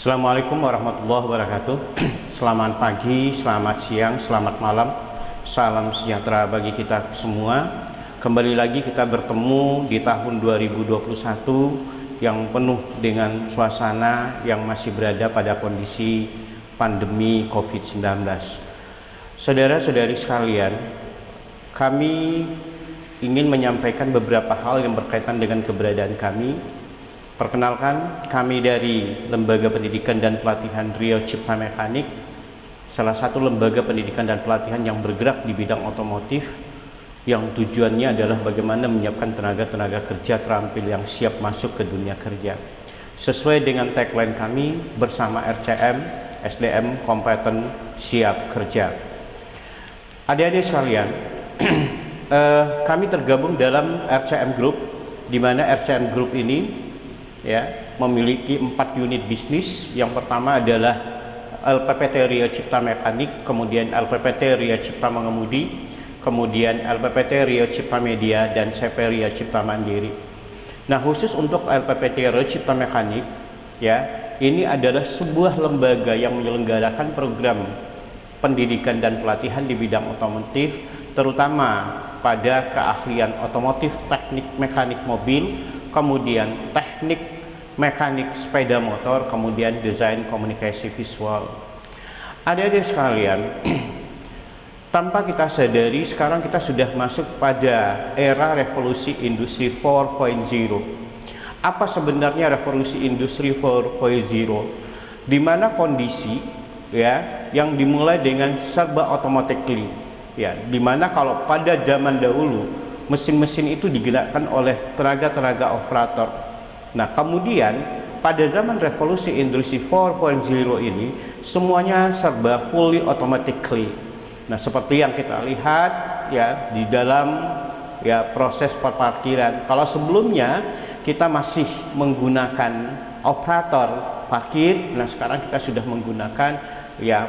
Assalamualaikum warahmatullahi wabarakatuh. Selamat pagi, selamat siang, selamat malam. Salam sejahtera bagi kita semua. Kembali lagi kita bertemu di tahun 2021 yang penuh dengan suasana yang masih berada pada kondisi pandemi COVID-19. Saudara-saudari sekalian, kami ingin menyampaikan beberapa hal yang berkaitan dengan keberadaan kami. Perkenalkan, kami dari Lembaga Pendidikan dan Pelatihan Riau Cipta Mekanik, salah satu lembaga pendidikan dan pelatihan yang bergerak di bidang otomotif, yang tujuannya adalah bagaimana menyiapkan tenaga-tenaga kerja terampil yang siap masuk ke dunia kerja. Sesuai dengan tagline kami, bersama RCM, SDM kompeten siap kerja. Adik-adik sekalian, kami tergabung dalam RCM Group, di mana RCM Group ini memiliki 4 unit bisnis. Yang pertama adalah LPPT Riau Cipta Mekanik, kemudian LPPT Riau Cipta Mengemudi, kemudian LPPT Riau Cipta Media, dan CP Riau Cipta Mandiri. Nah, khusus untuk LPPT Riau Cipta Mekanik, ini adalah sebuah lembaga yang menyelenggarakan program pendidikan dan pelatihan di bidang otomotif, terutama pada keahlian otomotif, teknik mekanik mobil, kemudian teknik mekanik sepeda motor, kemudian desain komunikasi visual. Adik-adik sekalian, tanpa kita sadari sekarang kita sudah masuk pada era revolusi industri 4.0. Apa sebenarnya revolusi industri 4.0? Di mana kondisi yang dimulai dengan serba automatically, di mana kalau pada zaman dahulu mesin-mesin itu digerakkan oleh tenaga-tenaga operator. Nah, kemudian pada zaman revolusi industri 4.0 ini semuanya serba fully automatically. Nah, seperti yang kita lihat di dalam proses perparkiran. Kalau sebelumnya kita masih menggunakan operator parkir, nah sekarang kita sudah menggunakan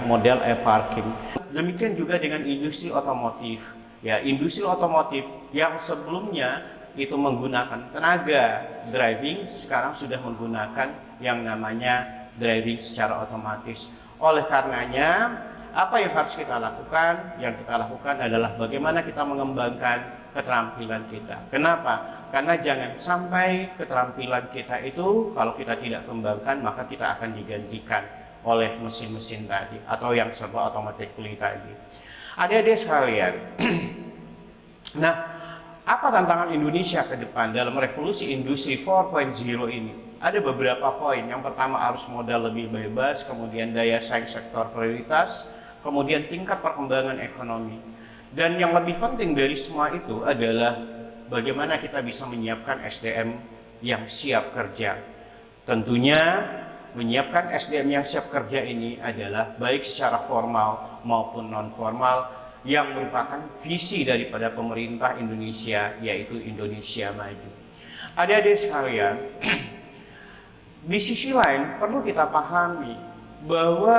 model e-parking. Demikian juga dengan industri otomotif. Industri otomotif yang sebelumnya itu menggunakan tenaga driving, sekarang sudah menggunakan yang namanya driving secara otomatis. Oleh karenanya, apa yang harus kita lakukan? Yang kita lakukan adalah bagaimana kita mengembangkan keterampilan kita. Kenapa? Karena jangan sampai keterampilan kita itu kalau kita tidak kembangkan, maka kita akan digantikan oleh mesin-mesin tadi atau yang serba automatically tadi. Adik-adik sekalian, nah, apa tantangan Indonesia ke depan dalam revolusi industri 4.0 ini? Ada beberapa poin. Yang pertama, arus modal lebih bebas, kemudian daya saing sektor prioritas, kemudian tingkat perkembangan ekonomi. Dan yang lebih penting dari semua itu adalah bagaimana kita bisa menyiapkan SDM yang siap kerja. Tentunya menyiapkan SDM yang siap kerja ini adalah baik secara formal maupun non formal, yang merupakan visi daripada pemerintah Indonesia, yaitu Indonesia Maju. Adik-adik sekalian, di sisi lain perlu kita pahami bahwa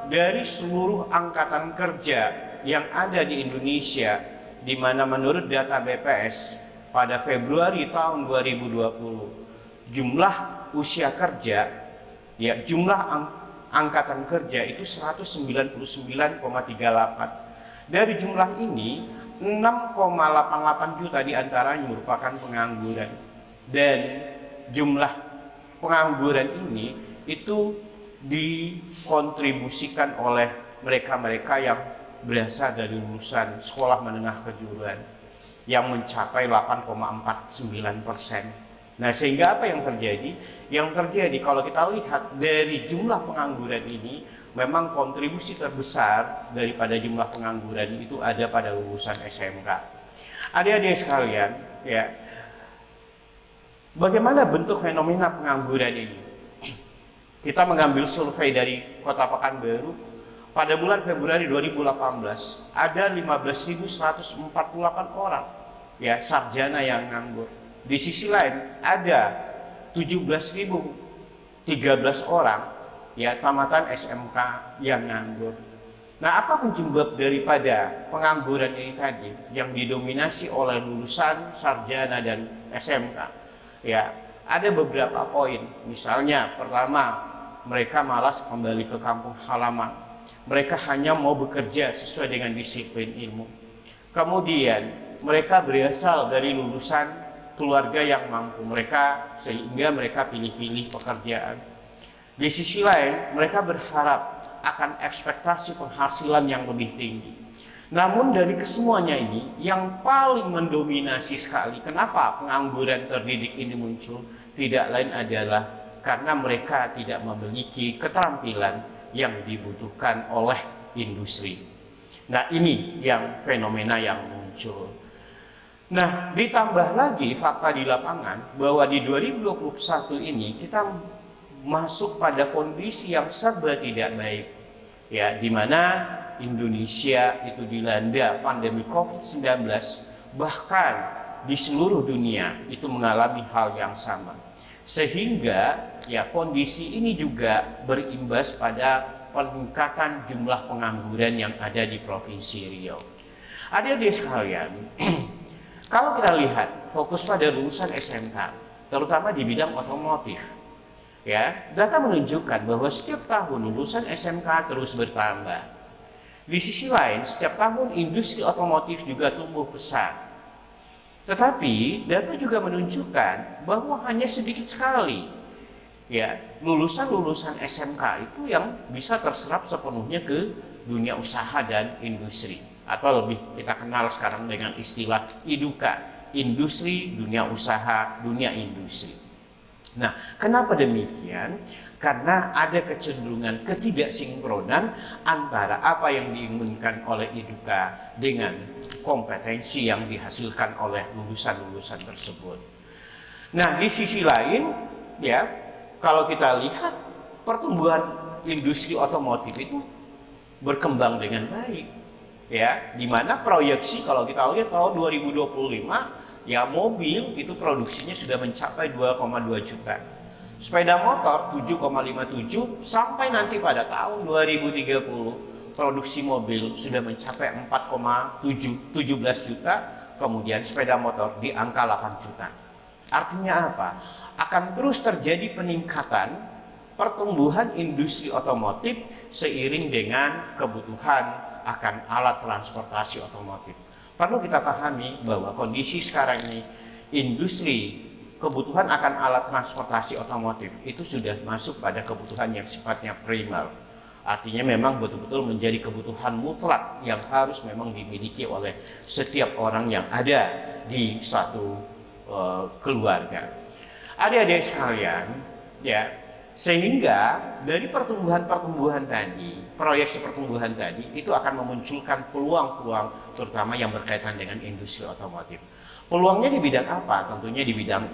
dari seluruh angkatan kerja yang ada di Indonesia, di mana menurut data BPS pada Februari tahun 2020 jumlah usia kerja, jumlah angkatan kerja itu 199,38. Dari jumlah ini 6,88 juta diantaranya merupakan pengangguran, dan jumlah pengangguran ini itu dikontribusikan oleh mereka-mereka yang berasal dari lulusan sekolah menengah kejuruan yang mencapai 8,49%. Nah, sehingga apa yang terjadi? Yang terjadi kalau kita lihat dari jumlah pengangguran ini, memang kontribusi terbesar daripada jumlah pengangguran itu ada pada lulusan SMK. Adik-adik sekalian, bagaimana bentuk fenomena pengangguran ini? Kita mengambil survei dari Kota Pekanbaru. Pada bulan Februari 2018 ada 15.148 orang sarjana yang nganggur. Di sisi lain ada 17.013 orang tamatan SMK yang nganggur. Nah, apa penyebab daripada pengangguran ini tadi yang didominasi oleh lulusan sarjana dan SMK? Ada beberapa poin. Misalnya, pertama, mereka malas kembali ke kampung halaman. Mereka hanya mau bekerja sesuai dengan disiplin ilmu. Kemudian mereka berasal dari lulusan keluarga yang mampu mereka, sehingga mereka pilih-pilih pekerjaan. Di sisi lain, mereka berharap akan ekspektasi penghasilan yang lebih tinggi. Namun dari kesemuanya ini, yang paling mendominasi sekali, kenapa pengangguran terdidik ini muncul? Tidak lain adalah karena mereka tidak memiliki keterampilan yang dibutuhkan oleh industri. Nah, ini yang fenomena yang muncul. Nah, ditambah lagi fakta di lapangan bahwa di 2021 ini kita masuk pada kondisi yang serba tidak baik, ya, di mana Indonesia itu dilanda pandemi COVID-19, bahkan di seluruh dunia itu mengalami hal yang sama, sehingga ya kondisi ini juga berimbas pada peningkatan jumlah pengangguran yang ada di Provinsi Riau. Adik-adik sekalian, kalau kita lihat fokus pada lulusan SMK, terutama di bidang otomotif, ya, data menunjukkan bahwa setiap tahun lulusan SMK terus bertambah. Di sisi lain, setiap tahun industri otomotif juga tumbuh pesat. Tetapi data juga menunjukkan bahwa hanya sedikit sekali, ya, lulusan-lulusan SMK itu yang bisa terserap sepenuhnya ke dunia usaha dan industri, atau lebih kita kenal sekarang dengan istilah IDUKA, industri, dunia usaha, dunia industri. Nah, kenapa demikian? Karena ada kecenderungan ketidaksinkronan antara apa yang diinginkan oleh IDUKA dengan kompetensi yang dihasilkan oleh lulusan-lulusan tersebut. Nah, di sisi lain, ya, kalau kita lihat pertumbuhan industri otomotif itu berkembang dengan baik, ya, di mana proyeksi kalau kita lihat tahun 2025, ya, mobil itu produksinya sudah mencapai 2,2 juta. Sepeda motor 7,57, sampai nanti pada tahun 2030 produksi mobil sudah mencapai 4,17 juta, kemudian sepeda motor di angka 8 juta. Artinya apa? Akan terus terjadi peningkatan pertumbuhan industri otomotif seiring dengan kebutuhan akan alat transportasi otomotif. Perlu kita pahami bahwa kondisi sekarang ini industri kebutuhan akan alat transportasi otomotif itu sudah masuk pada kebutuhan yang sifatnya primer. Artinya memang betul-betul menjadi kebutuhan mutlak yang harus memang dimiliki oleh setiap orang yang ada di suatu keluarga. Adik-adik sekalian, ya, sehingga dari pertumbuhan tadi, proyeksi pertumbuhan tadi itu akan memunculkan peluang-peluang terutama yang berkaitan dengan industri otomotif. Peluangnya di bidang apa? Tentunya di bidang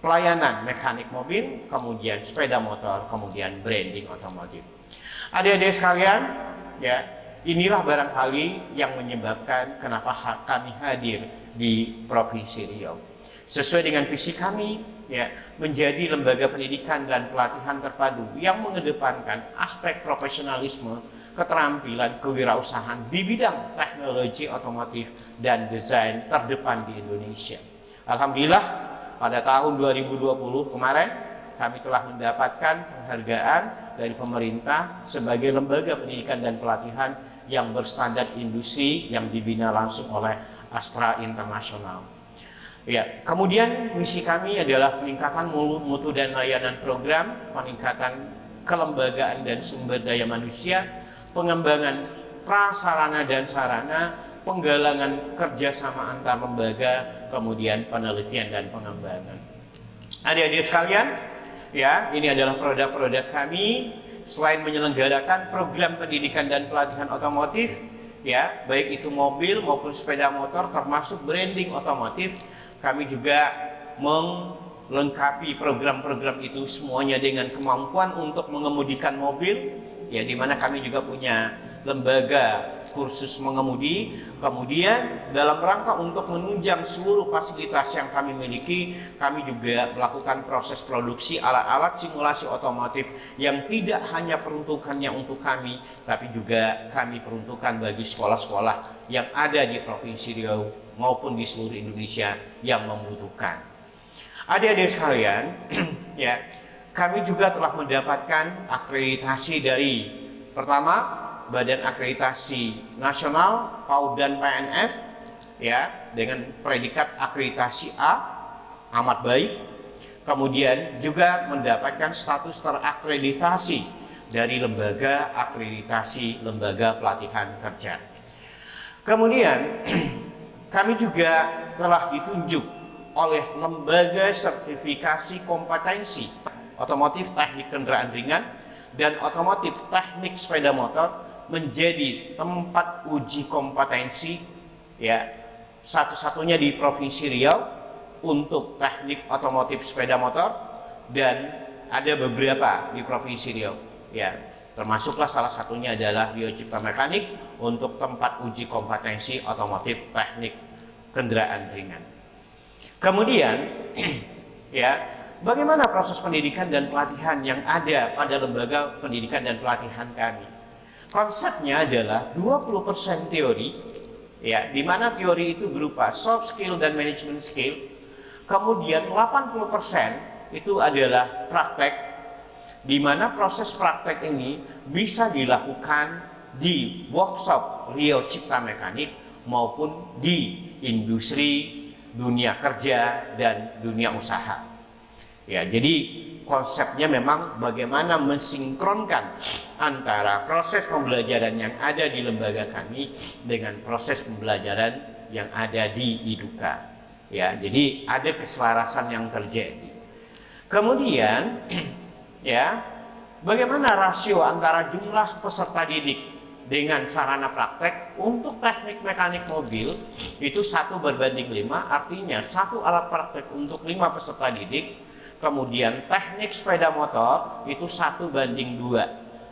pelayanan mekanik mobil, kemudian sepeda motor, kemudian branding otomotif. Adik-adik sekalian, ya, inilah barangkali yang menyebabkan kenapa kami hadir di Provinsi Riau. Sesuai dengan visi kami, ya, menjadi lembaga pendidikan dan pelatihan terpadu yang mengedepankan aspek profesionalisme, keterampilan, kewirausahaan di bidang teknologi otomotif dan desain terdepan di Indonesia. Alhamdulillah, pada tahun 2020 kemarin kami telah mendapatkan penghargaan dari pemerintah sebagai lembaga pendidikan dan pelatihan yang berstandar industri yang dibina langsung oleh Astra International. Ya, kemudian misi kami adalah peningkatan mutu dan layanan program, peningkatan kelembagaan dan sumber daya manusia, pengembangan prasarana dan sarana, penggalangan kerjasama antar lembaga, kemudian penelitian dan pengembangan. Adik-adik sekalian, ya, ini adalah produk-produk kami. Selain menyelenggarakan program pendidikan dan pelatihan otomotif, ya, baik itu mobil maupun sepeda motor, termasuk branding otomotif, kami juga melengkapi program-program itu semuanya dengan kemampuan untuk mengemudikan mobil, ya, di mana kami juga punya lembaga kursus mengemudi. Kemudian dalam rangka untuk menunjang seluruh fasilitas yang kami miliki, kami juga melakukan proses produksi alat-alat simulasi otomotif yang tidak hanya peruntukannya untuk kami, tapi juga kami peruntukkan bagi sekolah-sekolah yang ada di Provinsi Riau maupun di seluruh Indonesia yang membutuhkan. Adik-adik sekalian, ya, Kami juga telah mendapatkan akreditasi dari pertama Badan Akreditasi Nasional PAUD dan PNF ya, dengan predikat akreditasi A, amat baik. Kemudian juga mendapatkan status terakreditasi dari Lembaga Akreditasi Lembaga Pelatihan Kerja. Kemudian kami juga telah ditunjuk oleh Lembaga Sertifikasi Kompetensi Otomotif Teknik Kendaraan Ringan dan Otomotif Teknik Sepeda Motor menjadi tempat uji kompetensi ya, satu-satunya di Provinsi Riau untuk teknik otomotif sepeda motor, dan ada beberapa di Provinsi Riau ya, termasuklah salah satunya adalah Riau Cipta Mekanik untuk tempat uji kompetensi otomotif teknik kendaraan ringan. Kemudian ya, bagaimana proses pendidikan dan pelatihan yang ada pada lembaga pendidikan dan pelatihan kami? Konsepnya adalah 20% teori, ya, di mana teori itu berupa soft skill dan management skill. Kemudian 80% itu adalah praktek, di mana proses praktek ini bisa dilakukan di workshop Riau Cipta Mekanik maupun di industri, dunia kerja, dan dunia usaha. Ya, jadi konsepnya memang bagaimana mensinkronkan antara proses pembelajaran yang ada di lembaga kami dengan proses pembelajaran yang ada di IDUKA. Ya, jadi ada keselarasan yang terjadi. Kemudian ya, bagaimana rasio antara jumlah peserta didik dengan sarana praktek untuk teknik mekanik mobil itu 1:5, artinya 1 alat praktek untuk 5 peserta didik. Kemudian teknik sepeda motor itu 1:2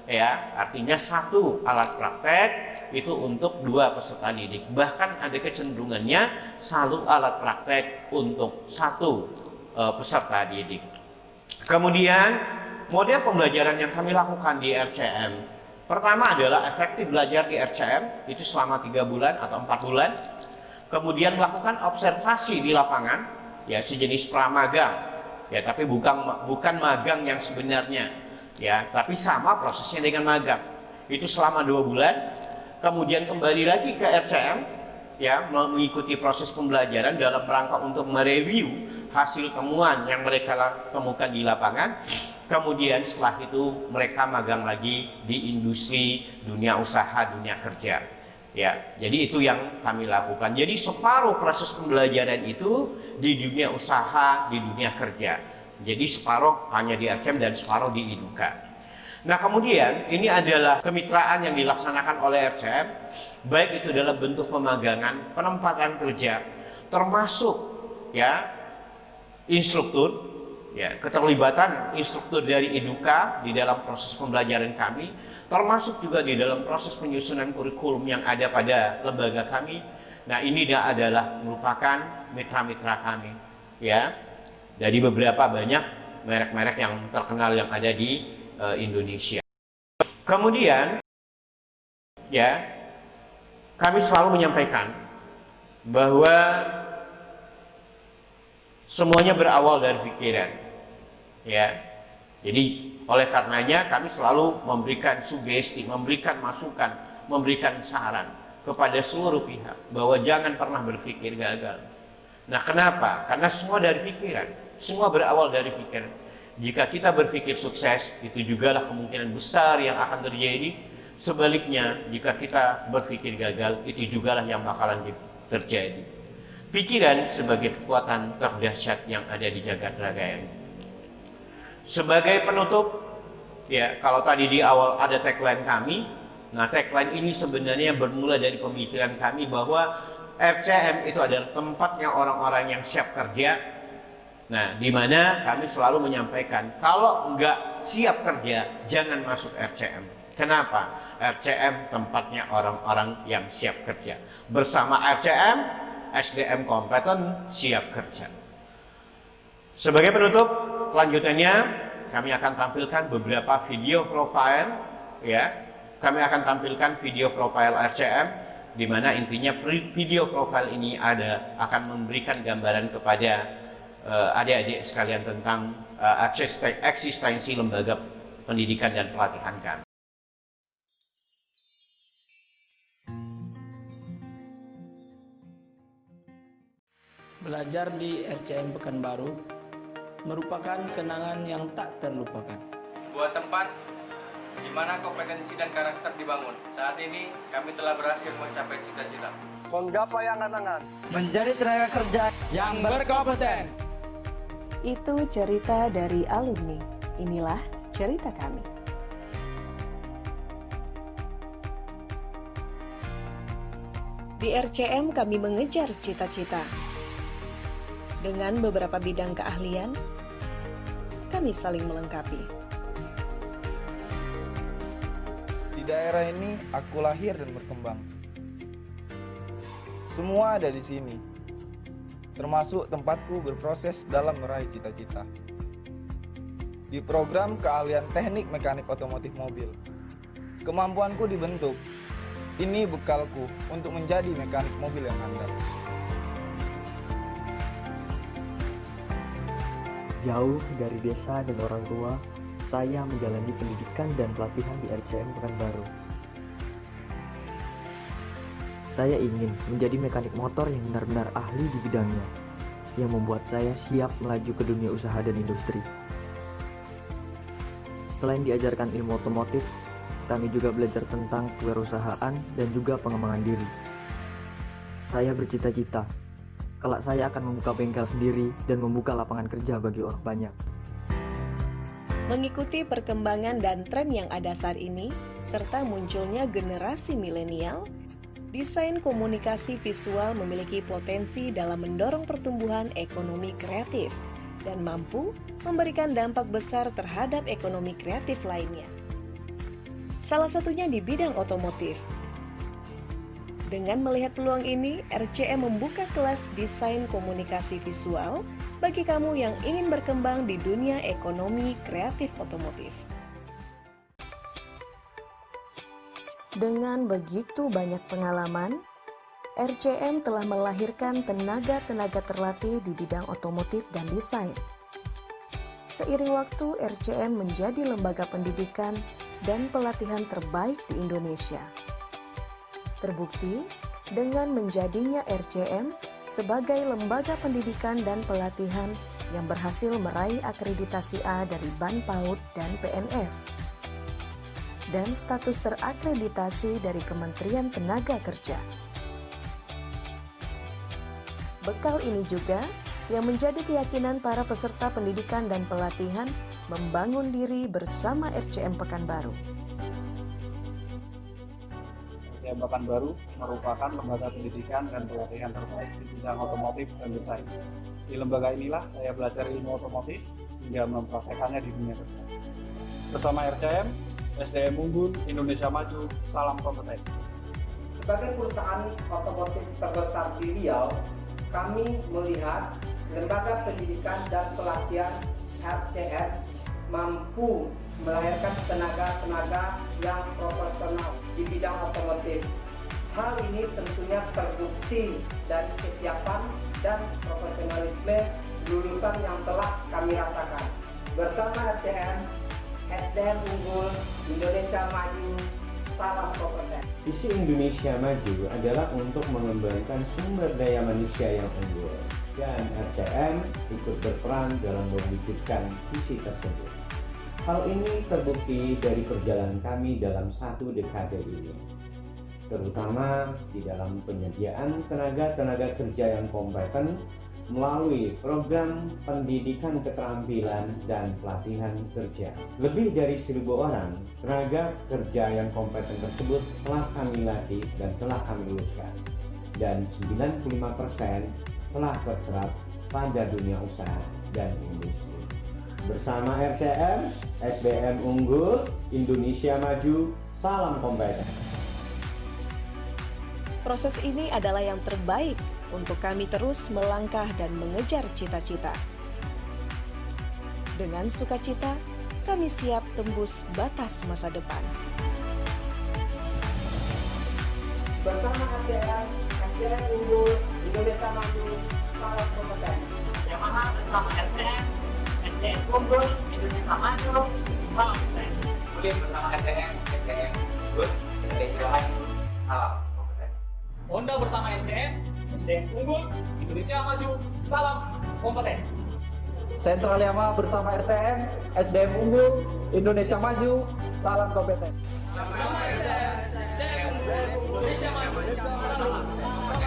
ya, artinya 1 alat praktek itu untuk 2 peserta didik. Bahkan ada kecenderungannya 1 alat praktek untuk 1 peserta didik. Kemudian model pembelajaran yang kami lakukan di RCM, pertama adalah efektif belajar di RCM itu selama 3 bulan atau 4 bulan. Kemudian melakukan observasi di lapangan, ya, sejenis pramagang. Ya, tapi bukan magang yang sebenarnya, ya, tapi sama prosesnya dengan magang. Itu selama 2 bulan. Kemudian kembali lagi ke RCM, ya, mengikuti proses pembelajaran dalam rangka untuk mereview hasil temuan yang mereka temukan di lapangan. Kemudian setelah itu mereka magang lagi di industri, dunia usaha, dunia kerja. Ya, jadi itu yang kami lakukan. Jadi separuh proses pembelajaran itu di dunia usaha, di dunia kerja. Jadi separuh hanya di RCM dan separuh di IDUKA. Nah, kemudian ini adalah kemitraan yang dilaksanakan oleh RCM, baik itu dalam bentuk pemagangan, penempatan kerja, termasuk ya instruktur, ya, keterlibatan instruktur dari IDUKA di dalam proses pembelajaran kami, termasuk juga di dalam proses penyusunan kurikulum yang ada pada lembaga kami. Nah, ini adalah merupakan mitra-mitra kami, ya, dari beberapa banyak merek-merek yang terkenal yang ada di Indonesia. Kemudian, ya, kami selalu menyampaikan bahwa semuanya berawal dari pikiran, ya. Jadi oleh karenanya kami selalu memberikan sugesti, memberikan masukan, memberikan saran kepada seluruh pihak bahwa jangan pernah berpikir gagal. Nah, kenapa? Karena semua dari pikiran, semua berawal dari pikiran. Jika kita berpikir sukses, itu jugalah kemungkinan besar yang akan terjadi. Sebaliknya, jika kita berpikir gagal, itu jugalah yang bakalan terjadi. Pikiran sebagai kekuatan terdahsyat yang ada di jagat raya ini. Sebagai penutup, ya, kalau tadi di awal ada tagline kami, nah tagline ini sebenarnya bermula dari pemikiran kami bahwa RCM itu adalah tempatnya orang-orang yang siap kerja. Nah, di mana kami selalu menyampaikan kalau nggak siap kerja jangan masuk RCM. Kenapa? RCM tempatnya orang-orang yang siap kerja. Bersama RCM, SDM kompeten siap kerja. Sebagai penutup, lanjutannya kami akan tampilkan beberapa video profile, ya. Kami akan tampilkan video profile RCM, di mana intinya video profile ini akan memberikan gambaran kepada adik-adik sekalian tentang eksistensi lembaga pendidikan dan pelatihan kami. Belajar di RCM Pekanbaru merupakan kenangan yang tak terlupakan. Sebuah tempat di mana kompetensi dan karakter dibangun. Saat ini kami telah berhasil mencapai cita-cita. Menggapai angan-angan. Menjadi tenaga kerja yang berkompeten. Itu cerita dari alumni. Inilah cerita kami. Di RCM kami mengejar cita-cita. Dengan beberapa bidang keahlian, kami saling melengkapi. Di daerah ini aku lahir dan berkembang. Semua ada di sini, termasuk tempatku berproses dalam meraih cita-cita. Di program keahlian teknik mekanik otomotif mobil, kemampuanku dibentuk. Ini bekalku untuk menjadi mekanik mobil yang handal. Jauh dari desa dan orang tua, saya menjalani pendidikan dan pelatihan di RCM Pekanbaru. Saya ingin menjadi mekanik motor yang benar-benar ahli di bidangnya, yang membuat saya siap melaju ke dunia usaha dan industri. Selain diajarkan ilmu otomotif, kami juga belajar tentang kewirausahaan dan juga pengembangan diri. Saya bercita-cita kelak saya akan membuka bengkel sendiri dan membuka lapangan kerja bagi orang banyak. Mengikuti perkembangan dan tren yang ada saat ini, serta munculnya generasi milenial, desain komunikasi visual memiliki potensi dalam mendorong pertumbuhan ekonomi kreatif dan mampu memberikan dampak besar terhadap ekonomi kreatif lainnya. Salah satunya di bidang otomotif. Dengan melihat peluang ini, RCM membuka kelas desain komunikasi visual bagi kamu yang ingin berkembang di dunia ekonomi kreatif otomotif. Dengan begitu banyak pengalaman, RCM telah melahirkan tenaga-tenaga terlatih di bidang otomotif dan desain. Seiring waktu, RCM menjadi lembaga pendidikan dan pelatihan terbaik di Indonesia. Terbukti dengan menjadinya RCM sebagai lembaga pendidikan dan pelatihan yang berhasil meraih akreditasi A dari BAN PAUD dan PNF, dan status terakreditasi dari Kementerian Tenaga Kerja. Bekal ini juga yang menjadi keyakinan para peserta pendidikan dan pelatihan membangun diri bersama RCM Pekanbaru. RCM Pekanbaru merupakan lembaga pendidikan dan pelatihan terbaik di bidang otomotif dan desain. Di lembaga inilah saya belajar ilmu otomotif hingga mempraktekannya di dunia kerja. Bersama RCM, SDM unggul, Indonesia maju, salam kompeten. Sebagai perusahaan otomotif terbesar di Riau, kami melihat lembaga pendidikan dan pelatihan RCM mampu melahirkan tenaga-tenaga yang profesional di bidang otomotif. Hal ini tentunya terbukti dari kesiapan dan profesionalisme lulusan yang telah kami rasakan. Bersama RCM, SDM unggul, Indonesia maju, salam kompeten. Visi Indonesia Maju adalah untuk mengembangkan sumber daya manusia yang unggul, dan RCM ikut berperan dalam mewujudkan visi tersebut. Hal ini terbukti dari perjalanan kami dalam 1 dekade ini, terutama di dalam penyediaan tenaga kerja yang kompeten melalui program pendidikan keterampilan dan pelatihan kerja. Lebih dari 1.000 orang tenaga kerja yang kompeten tersebut telah kami latih dan telah kami luluskan, dan 95% telah terserap pada dunia usaha dan industri. Bersama RCM, SDM unggul, Indonesia maju, salam kompeten. Proses ini adalah yang terbaik untuk kami terus melangkah dan mengejar cita-cita. Dengan sukacita, kami siap tembus batas masa depan. Bersama RCM, SDM unggul, Indonesia maju, salam kompeten. Yamaha bersama RCM, SDM unggul, Indonesia maju, salam kompeten. Kulim bersama SDM, SDM unggul, Indonesia maju, salam kompeten. Honda bersama NCM, SDM unggul, Indonesia maju, salam kompeten. Sentral Yamaha bersama RCM, SDM unggul, Indonesia maju, salam kompeten. Bersama RCM, SDM unggul, Indonesia maju, salam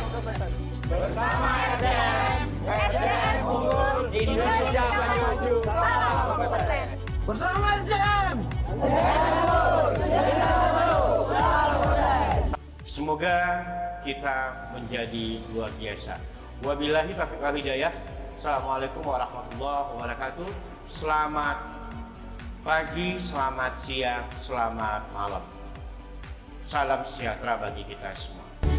kompeten. Bersama RCM, SDM unggul, Indonesia maju, salam kompeten. Bersama RCM, Semoga kita menjadi luar biasa. Wabillahi taufiq wal hidayah. Assalamualaikum warahmatullahi wabarakatuh. Selamat pagi, selamat siang, selamat malam. Salam sejahtera bagi kita semua.